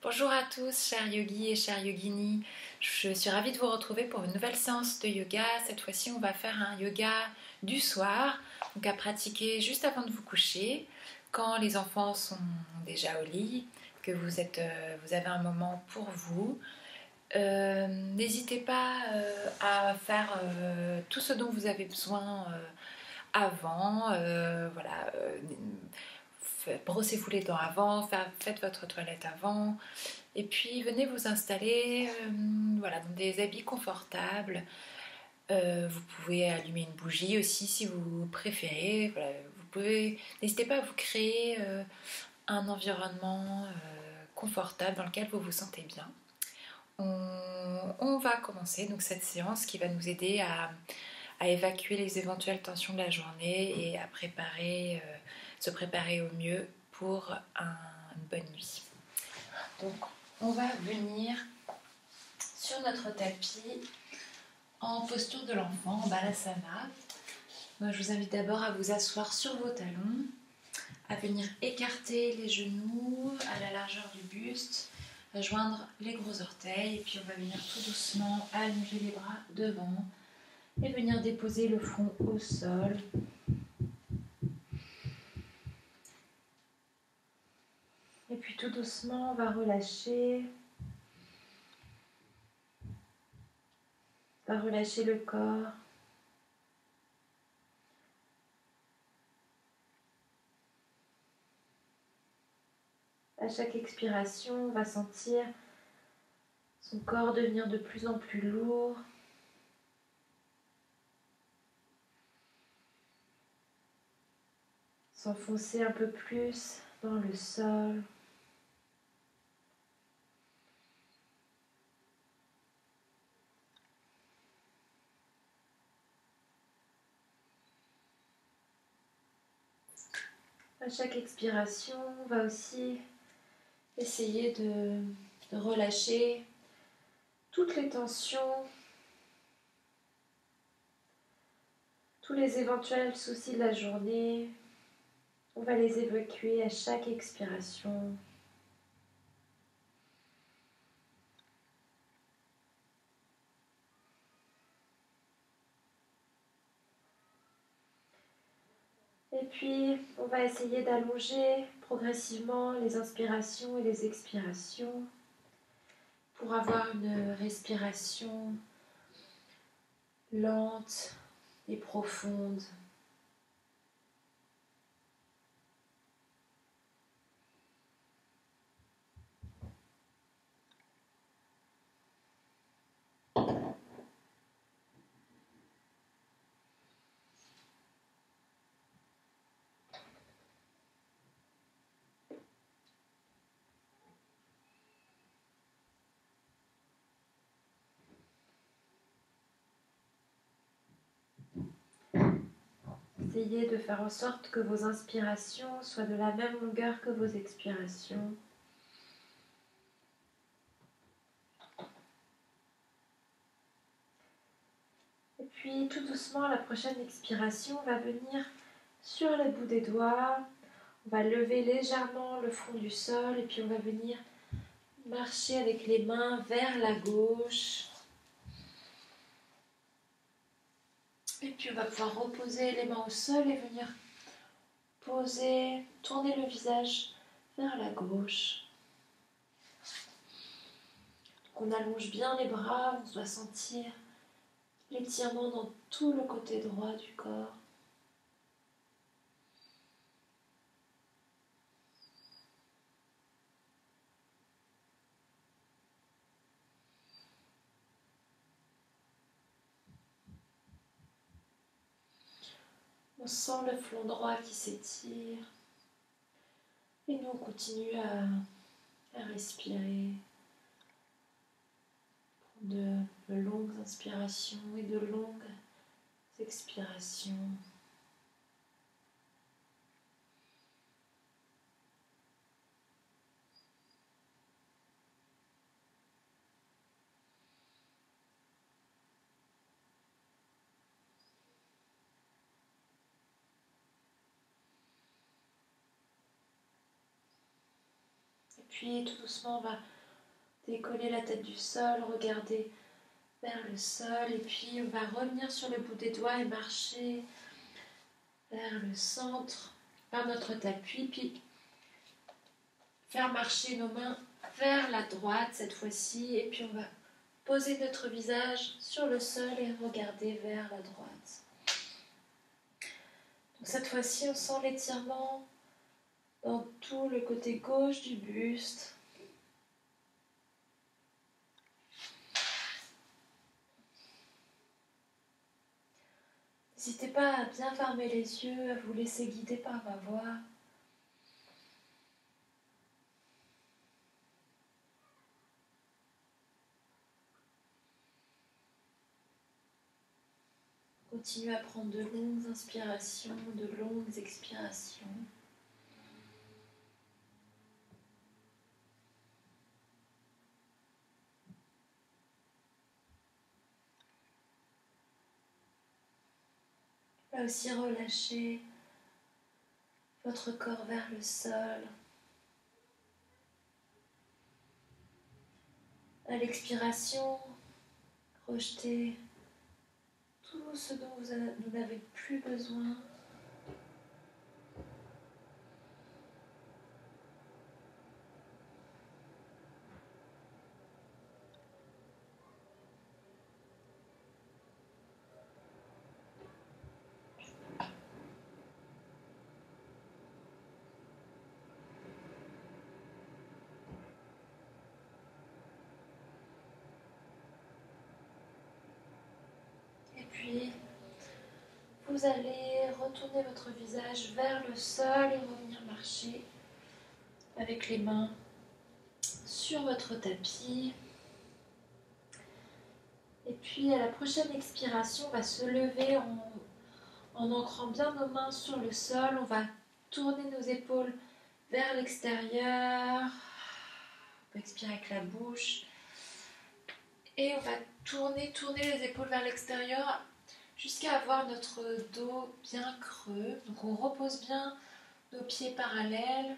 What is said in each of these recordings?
Bonjour à tous, chers yogis et chères yoginis. Je suis ravie de vous retrouver pour une nouvelle séance de yoga. Cette fois-ci, on va faire un yoga du soir, donc à pratiquer juste avant de vous coucher, quand les enfants sont déjà au lit, que vous avez un moment pour vous. N'hésitez pas à faire tout ce dont vous avez besoin avant. Brossez-vous les dents avant, faites votre toilette avant. Et puis venez vous installer dans des habits confortables. Vous pouvez allumer une bougie aussi si vous préférez. Voilà, n'hésitez pas à vous créer un environnement confortable dans lequel vous vous sentez bien. On va commencer donc cette séance qui va nous aider à évacuer les éventuelles tensions de la journée et à se préparer au mieux pour une bonne nuit. Donc on va venir sur notre tapis en posture de l'enfant, en balasana. Moi, je vous invite d'abord à vous asseoir sur vos talons, à venir écarter les genoux à la largeur du buste, à joindre les gros orteils, et puis on va venir tout doucement allonger les bras devant et venir déposer le front au sol. Et puis tout doucement, on va relâcher. On va relâcher le corps. À chaque expiration, on va sentir son corps devenir de plus en plus lourd. S'enfoncer un peu plus dans le sol. À chaque expiration, on va aussi essayer de relâcher toutes les tensions, tous les éventuels soucis de la journée. On va les évacuer à chaque expiration. Et puis, on va essayer d'allonger progressivement les inspirations et les expirations pour avoir une respiration lente et profonde. Essayez de faire en sorte que vos inspirations soient de la même longueur que vos expirations. Et puis tout doucement, la prochaine expiration va venir sur les bouts des doigts. On va lever légèrement le front du sol et puis on va venir marcher avec les mains vers la gauche. Et puis on va pouvoir reposer les mains au sol et venir poser, tourner le visage vers la gauche. On allonge bien les bras, on doit sentir l'étirement dans tout le côté droit du corps. On sent le flanc droit qui s'étire. Et nous, on continue à respirer. Prendre de longues inspirations et de longues expirations. puis tout doucement, on va décoller la tête du sol, regarder vers le sol. Et puis, on va revenir sur le bout des doigts et marcher vers le centre, vers notre tapis. Puis, faire marcher nos mains vers la droite cette fois-ci. Et puis, on va poser notre visage sur le sol et regarder vers la droite. Donc, cette fois-ci, on sent l'étirement dans tout le côté gauche du buste. N'hésitez pas à bien fermer les yeux, à vous laisser guider par ma voix. Continuez à prendre de longues inspirations, de longues expirations. Là aussi, relâchez votre corps vers le sol. À l'expiration, rejetez tout ce dont vous n'avez plus besoin. Puis, vous allez retourner votre visage vers le sol et revenir marcher avec les mains sur votre tapis. Et puis, à la prochaine expiration, on va se lever en ancrant bien nos mains sur le sol. On va tourner nos épaules vers l'extérieur. On peut expirer avec la bouche. Et on va tourner les épaules vers l'extérieur jusqu'à avoir notre dos bien creux. Donc on repose bien nos pieds parallèles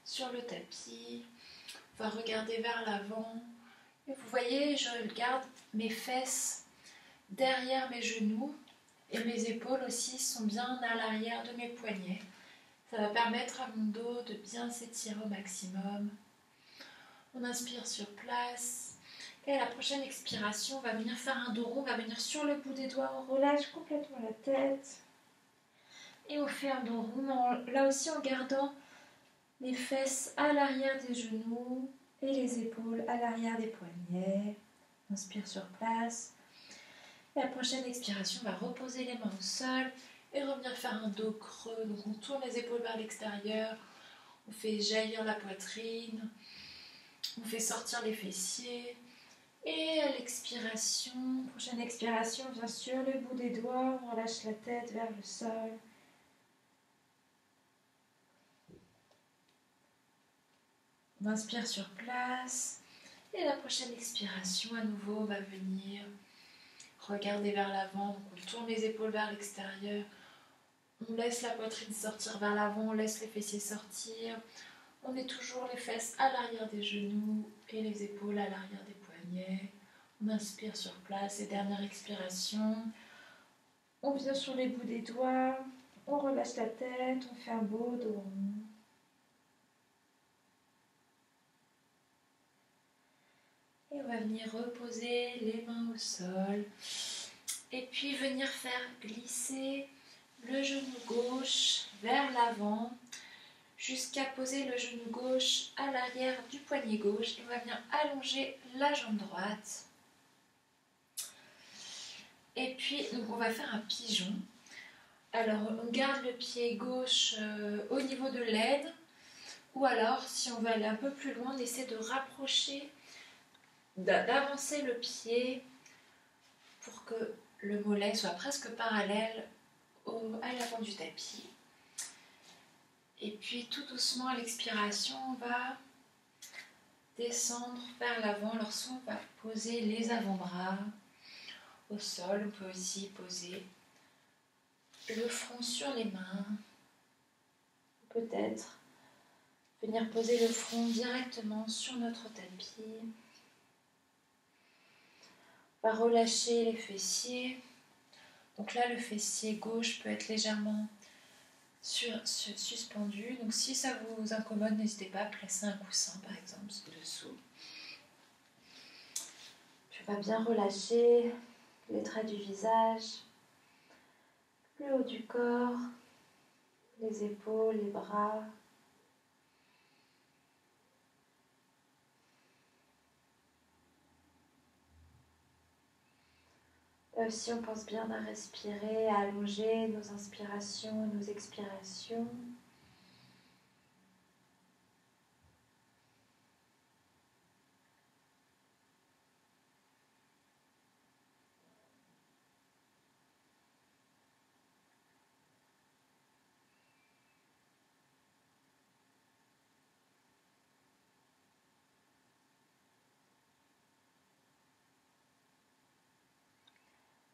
sur le tapis. On va regarder vers l'avant. Et vous voyez, je garde mes fesses derrière mes genoux et mes épaules aussi sont bien à l'arrière de mes poignets. Ça va permettre à mon dos de bien s'étirer au maximum. On inspire sur place. Et à la prochaine expiration, on va venir faire un dos rond, on va venir sur le bout des doigts, on relâche complètement la tête. Et on fait un dos rond, là aussi en gardant les fesses à l'arrière des genoux et les épaules à l'arrière des poignets. On inspire sur place. Et à la prochaine expiration, on va reposer les mains au sol et revenir faire un dos creux. Donc on tourne les épaules vers l'extérieur, on fait jaillir la poitrine, on fait sortir les fessiers. Et à l'expiration, prochaine expiration, on vient sur le bout des doigts, on relâche la tête vers le sol. On inspire sur place. Et la prochaine expiration, à nouveau, on va venir regarder vers l'avant. Donc on tourne les épaules vers l'extérieur. On laisse la poitrine sortir vers l'avant, on laisse les fessiers sortir. On met toujours les fesses à l'arrière des genoux et les épaules à l'arrière des poignets. On inspire sur place et dernière expiration. On vient sur les bouts des doigts, on relâche la tête, on fait un beau dos rond. Et on va venir reposer les mains au sol. Et puis venir faire glisser le genou gauche vers l'avant jusqu'à poser le genou gauche à l'arrière du poignet gauche. Et on va venir allonger la jambe droite. Et puis, donc on va faire un pigeon. Alors, on garde le pied gauche au niveau de l'aine. Ou alors, si on veut aller un peu plus loin, on essaie de rapprocher, d'avancer le pied pour que le mollet soit presque parallèle à l'avant du tapis. Et puis, tout doucement, à l'expiration, on va descendre vers l'avant. Alors, soit on va poser les avant-bras au sol. On peut aussi poser le front sur les mains. Peut-être Venir poser le front directement sur notre tapis. On va relâcher les fessiers. Donc là, le fessier gauche peut être légèrement suspendu. Donc si ça vous incommode, n'hésitez pas à placer un coussin, par exemple, dessous. Puis on va bien relâcher les traits du visage, le haut du corps, les épaules, les bras. Là aussi, on pense bien à respirer, à allonger nos inspirations et nos expirations.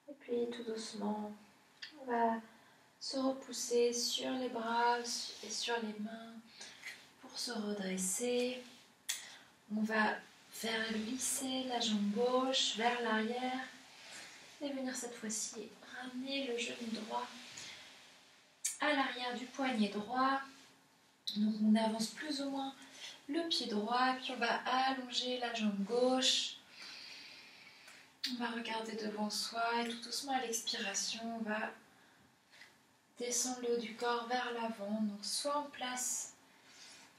Et puis tout doucement, on va se repousser sur les bras et sur les mains pour se redresser. On va faire glisser la jambe gauche vers l'arrière et venir cette fois-ci ramener le genou droit à l'arrière du poignet droit. Donc on avance plus ou moins le pied droit, puis on va allonger la jambe gauche. On va regarder devant soi et tout doucement à l'expiration, on va descendre le haut du corps vers l'avant. Donc soit on place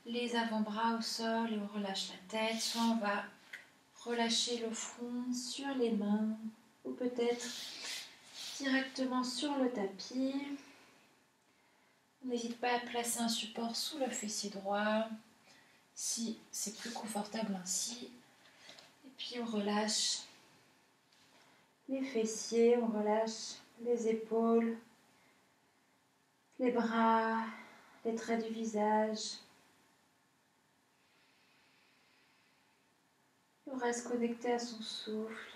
les avant-bras au sol et on relâche la tête, soit on va relâcher le front sur les mains ou peut-être directement sur le tapis. N'hésite pas à placer un support sous le fessier droit si c'est plus confortable ainsi. Et puis on relâche les fessiers, on relâche les épaules, les bras, les traits du visage. On reste connecté à son souffle.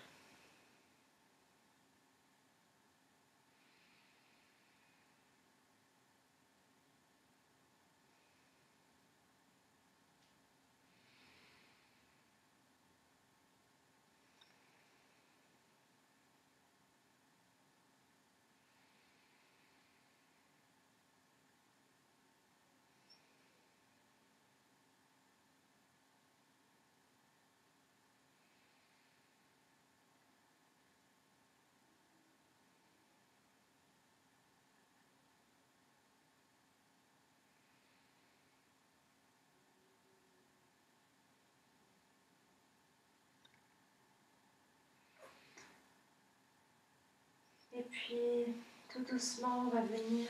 Et puis, tout doucement, on va venir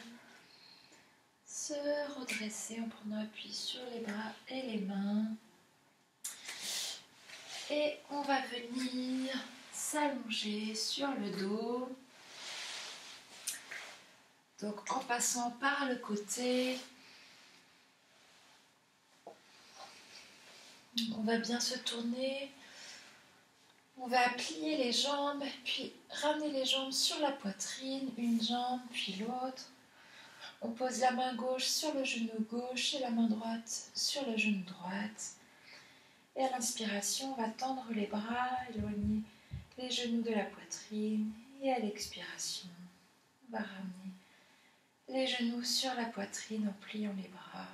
se redresser en prenant appui sur les bras et les mains. Et on va venir s'allonger sur le dos. Donc en passant par le côté, on va bien se tourner. On va plier les jambes, puis ramener les jambes sur la poitrine, une jambe puis l'autre. On pose la main gauche sur le genou gauche et la main droite sur le genou droite. Et à l'inspiration, on va tendre les bras, éloigner les genoux de la poitrine. Et à l'expiration, on va ramener les genoux sur la poitrine en pliant les bras.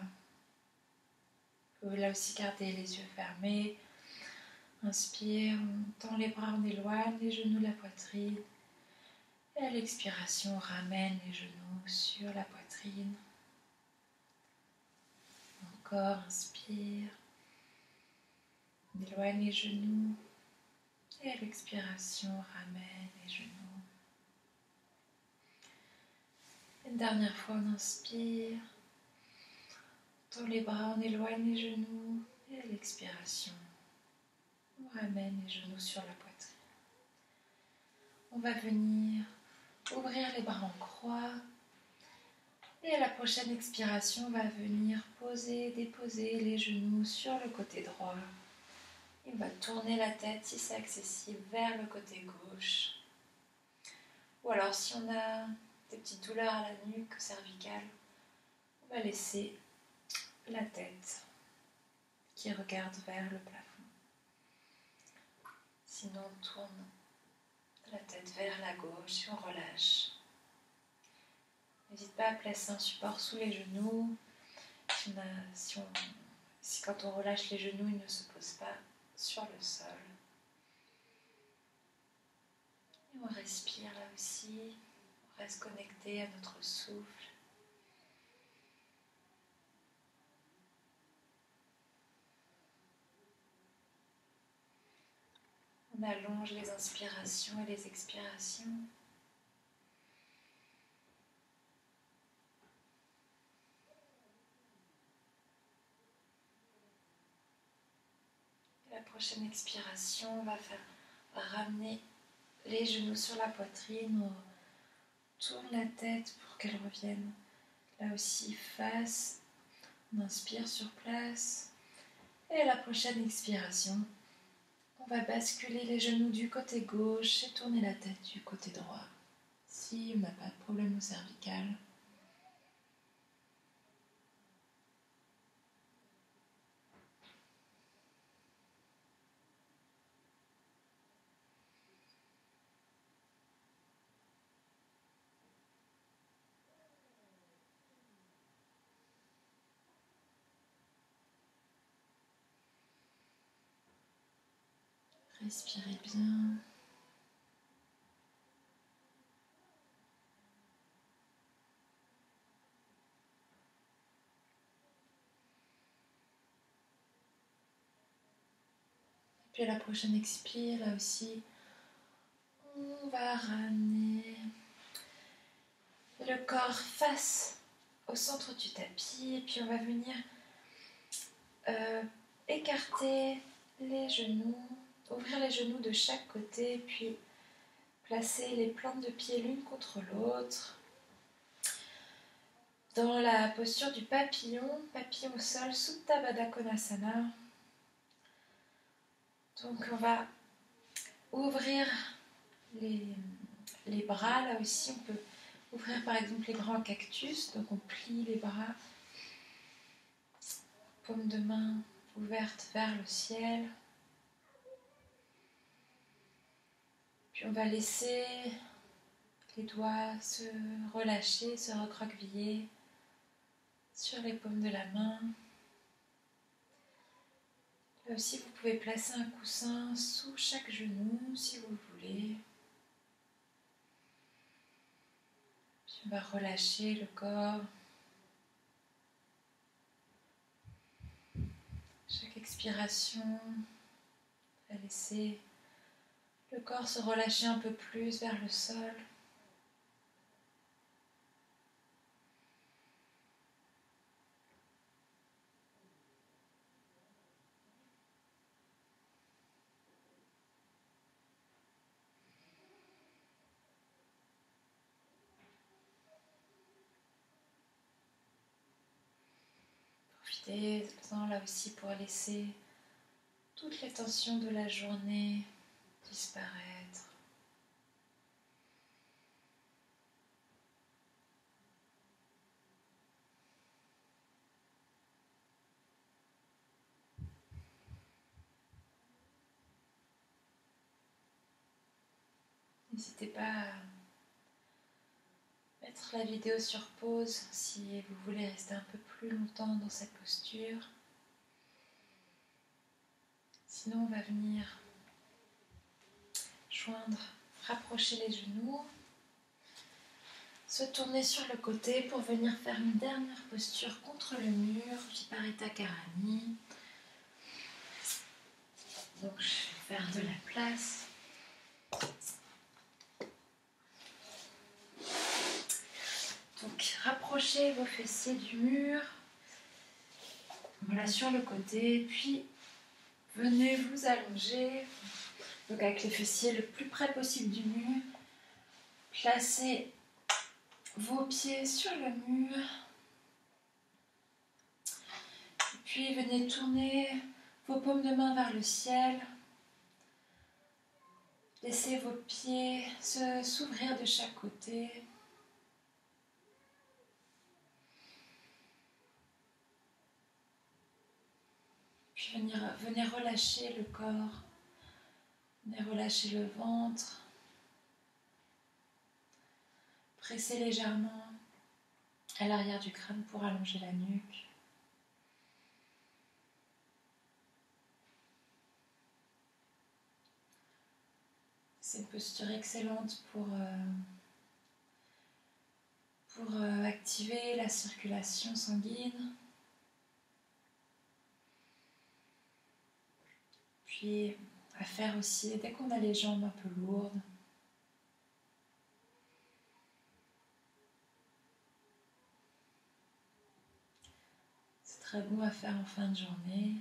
Vous pouvez là aussi garder les yeux fermés. Inspire, on tend les bras, on éloigne les genoux de la poitrine. Et à l'expiration, on ramène les genoux sur la poitrine. Encore, inspire. On éloigne les genoux. Et à l'expiration, on ramène les genoux. Une dernière fois, on inspire. On tend les bras, on éloigne les genoux. Et à l'expiration, on ramène les genoux sur la poitrine. On va venir ouvrir les bras en croix. Et à la prochaine expiration, on va venir déposer les genoux sur le côté droit. Et on va tourner la tête, si c'est accessible, vers le côté gauche. Ou alors, si on a des petites douleurs à la nuque cervicale, on va laisser la tête qui regarde vers le plafond. Sinon, on tourne la tête vers la gauche et on relâche. N'hésite pas à placer un support sous les genoux. Si quand on relâche les genoux, ils ne se posent pas sur le sol. Et on respire là aussi. On reste connecté à notre souffle. On allonge les inspirations et les expirations. Et la prochaine expiration, on va ramener les genoux sur la poitrine. On tourne la tête pour qu'elle revienne là aussi face. On inspire sur place. Et à la prochaine expiration, on va basculer les genoux du côté gauche et tourner la tête du côté droit. Si on n'a pas de problème au cervical. Respirez bien. Puis à la prochaine expire, là aussi, on va ramener le corps face au centre du tapis. Et puis on va venir écarter les genoux, ouvrir les genoux de chaque côté, puis placer les plantes de pied l'une contre l'autre. Dans la posture du papillon au sol, Supta Baddha Konasana. Donc on va ouvrir les bras, là aussi on peut ouvrir par exemple les grands cactus, donc on plie les bras, paume de main ouverte vers le ciel. Puis on va laisser les doigts se relâcher, se recroqueviller sur les paumes de la main. Là aussi, vous pouvez placer un coussin sous chaque genou si vous voulez. Puis on va relâcher le corps. Chaque expiration, on va laisser le corps se relâcher un peu plus vers le sol. Profitez-en là aussi pour laisser toutes les tensions de la journée disparaître. N'hésitez pas à mettre la vidéo sur pause si vous voulez rester un peu plus longtemps dans cette posture. Sinon, on va venir rapprocher les genoux, se tourner sur le côté pour venir faire une dernière posture contre le mur, Viparita Karani. Donc, je vais faire de la place. Donc, rapprochez vos fessiers du mur. Voilà, sur le côté, puis venez vous allonger. Donc avec les fessiers le plus près possible du mur. Placez vos pieds sur le mur. Et puis venez tourner vos paumes de main vers le ciel. Laissez vos pieds s'ouvrir de chaque côté. Puis Puis venez relâcher le corps, venez relâcher le ventre. Pressez légèrement à l'arrière du crâne pour allonger la nuque. C'est une posture excellente pour activer la circulation sanguine. Puis à faire aussi dès qu'on a les jambes un peu lourdes. C'est très bon à faire en fin de journée.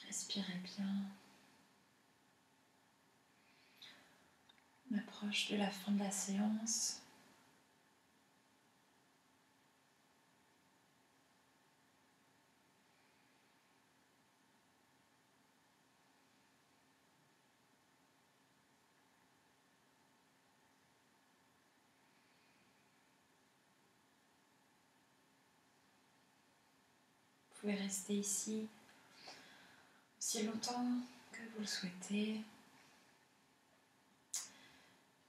Respirez bien. On approche de la fin de la séance. Vous pouvez rester ici aussi longtemps que vous le souhaitez.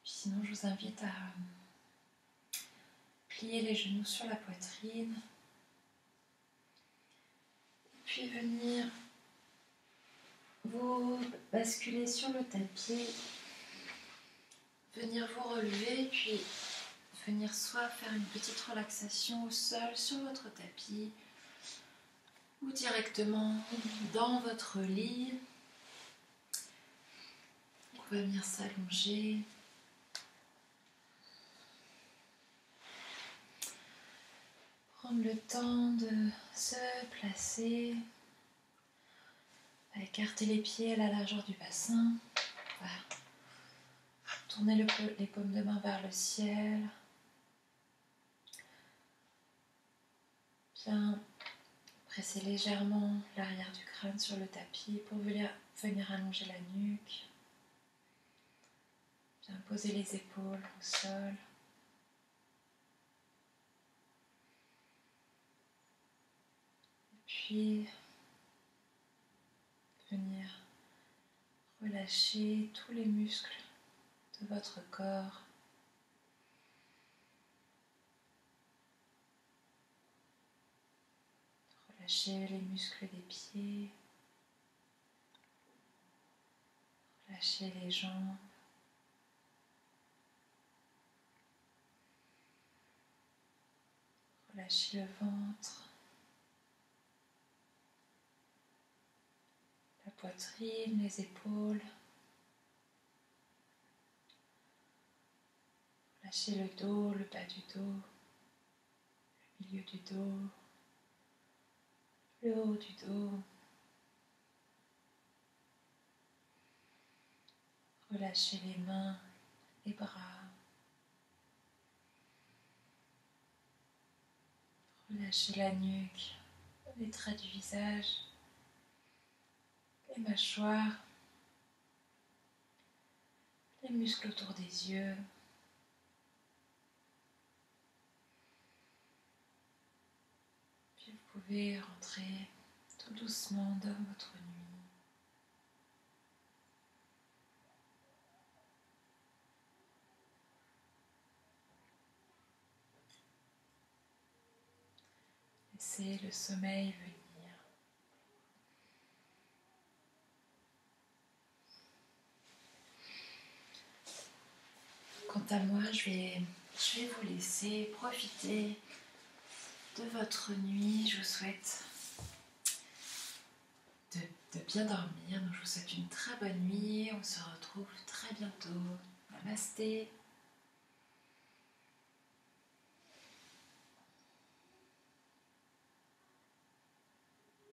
Puis sinon, je vous invite à plier les genoux sur la poitrine. Puis venir vous basculer sur le tapis. Venir vous relever, puis venir soit faire une petite relaxation au sol sur votre tapis ou directement dans votre lit. On va venir s'allonger. Prendre le temps de se placer. Écarter les pieds à la largeur du bassin. Voilà. Tournez les paumes de main vers le ciel. Bien presser légèrement l'arrière du crâne sur le tapis pour venir allonger la nuque. Bien poser les épaules au sol. Et puis venir relâcher tous les muscles de votre corps. Relâchez les muscles des pieds. Relâchez les jambes. Relâchez le ventre. La poitrine, les épaules. Relâchez le dos, le bas du dos, le milieu du dos, le haut du dos. Relâchez les mains, les bras. Relâchez la nuque, les traits du visage, les mâchoires, les muscles autour des yeux. Puis vous pouvez rentrer tout doucement dans votre nuit. Laissez le sommeil venir. Quant à moi, je vais vous laisser profiter de votre nuit. Je vous souhaite de bien dormir. Donc, je vous souhaite une très bonne nuit. On se retrouve très bientôt. Namasté.